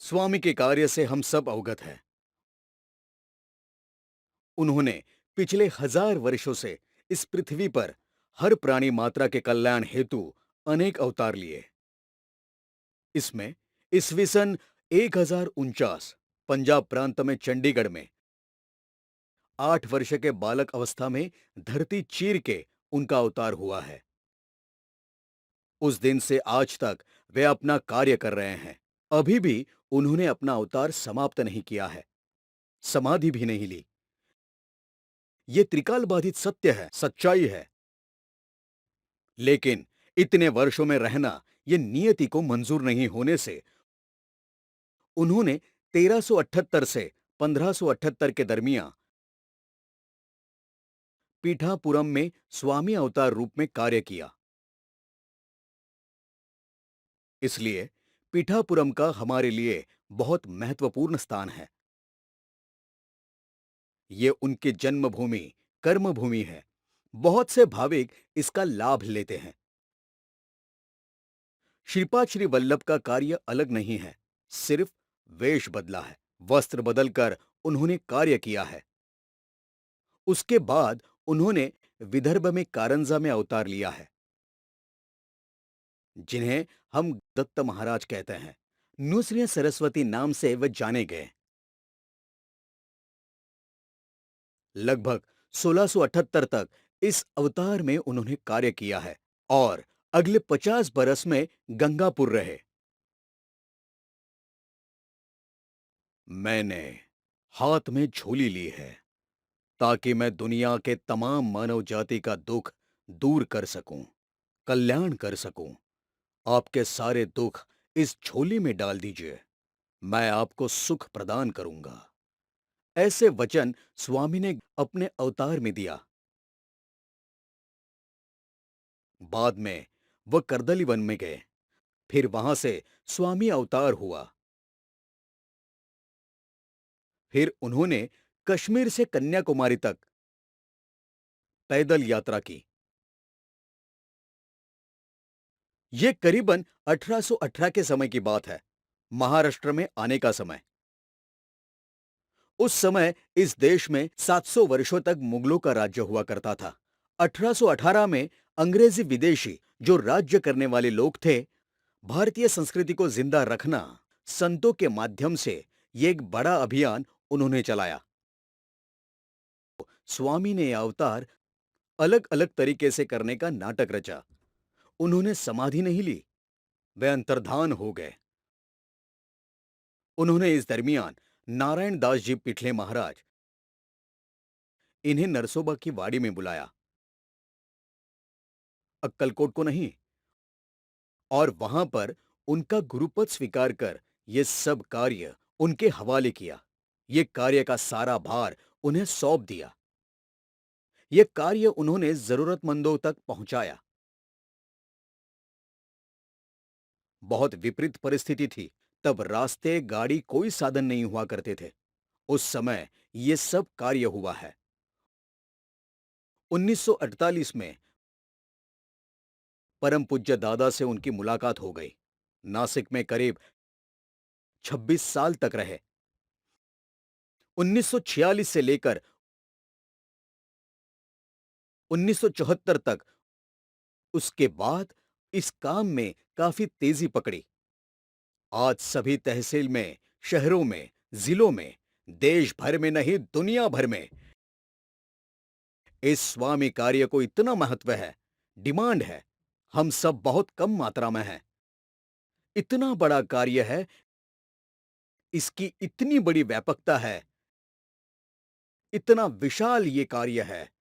स्वामी के कार्य से हम सब अवगत हैं। उन्होंने पिछले 1000 वर्षों से इस पृथ्वी पर हर प्राणी मात्रा के कल्याण हेतु अनेक अवतार लिए। इसमें ईस्वी सन 1049 पंजाब प्रांत में चंडीगढ़ में 8 वर्ष के बालक अवस्था में धरती चीर के उनका अवतार हुआ है। उस दिन से आज तक वे अपना कार्य कर रहे हैं। अभी भी उन्होंने अपना अवतार समाप्त नहीं किया है, समाधि भी नहीं ली। ये त्रिकाल बाधित सत्य है, सच्चाई है। लेकिन इतने वर्षों में रहना ये नियति को मंजूर नहीं होने से उन्होंने 1378 से 1578 के दरमियान पीठापुरम में स्वामी अवतार रूप में कार्य किया। इसलिए पीठापुरम का हमारे लिए बहुत महत्वपूर्ण स्थान है। ये उनकी जन्मभूमि, कर्मभूमि है। बहुत से भाविक इसका लाभ लेते हैं। श्रीपाद श्री वल्लभ का कार्य अलग नहीं है, सिर्फ वेश बदला है। वस्त्र बदलकर उन्होंने कार्य किया है। उसके बाद उन्होंने विदर्भ में कारंजा में अवतार लिया है, जिन्हें हम दत्त महाराज कहते हैं। नुस्रिया सरस्वती नाम से वे जाने गए। लगभग 1678 तक इस अवतार में उन्होंने कार्य किया है और अगले 50 बरस में गंगापुर रहे। मैंने हाथ में झोली ली है ताकि मैं दुनिया के तमाम मानव जाति का दुख दूर कर सकूं, कल्याण कर सकूं। आपके सारे दुख इस झोली में डाल दीजिए, मैं आपको सुख प्रदान करूंगा। ऐसे वचन स्वामी ने अपने अवतार में दिया। बाद में वह करदली वन में गए। फिर वहां से स्वामी अवतार हुआ। फिर उन्होंने कश्मीर से कन्याकुमारी तक पैदल यात्रा की। यह करीबन 1818 के समय की बात है, महाराष्ट्र में आने का समय। उस समय इस देश में 700 वर्षों तक मुगलों का राज्य हुआ करता था। 1818 में अंग्रेजी विदेशी जो राज्य करने वाले लोग थे, भारतीय संस्कृति को जिंदा रखना संतों के माध्यम से ये एक बड़ा अभियान उन्होंने चलाया। स्वामी ने यह अवतार अलग अलग तरीके से करने का नाटक रचा। उन्होंने समाधि नहीं ली, वे अंतर्धान हो गए। उन्होंने इस दरमियान नारायण दास जी पिठले महाराज, इन्हें नरसोबा की वाड़ी में बुलाया, अक्कलकोट को नहीं, और वहां पर उनका गुरुपद स्वीकार कर यह सब कार्य उनके हवाले किया। ये कार्य का सारा भार उन्हें सौंप दिया। यह कार्य उन्होंने जरूरतमंदों तक पहुंचाया। बहुत विपरीत परिस्थिति थी। तब रास्ते, गाड़ी, कोई साधन नहीं हुआ करते थे। उस समय यह सब कार्य हुआ है। 1948 में परम पूज्य दादा से उनकी मुलाकात हो गई। नासिक में करीब 26 साल तक रहे। 1946 से लेकर 1974 तक। उसके बाद इस काम में काफी तेजी पकड़ी। आज सभी तहसील में, शहरों में, जिलों में, देश भर में नहीं दुनिया भर में इस स्वामी कार्य को इतना महत्व है, डिमांड है। हम सब बहुत कम मात्रा में हैं। इतना बड़ा कार्य है, इसकी इतनी बड़ी व्यापकता है, इतना विशाल ये कार्य है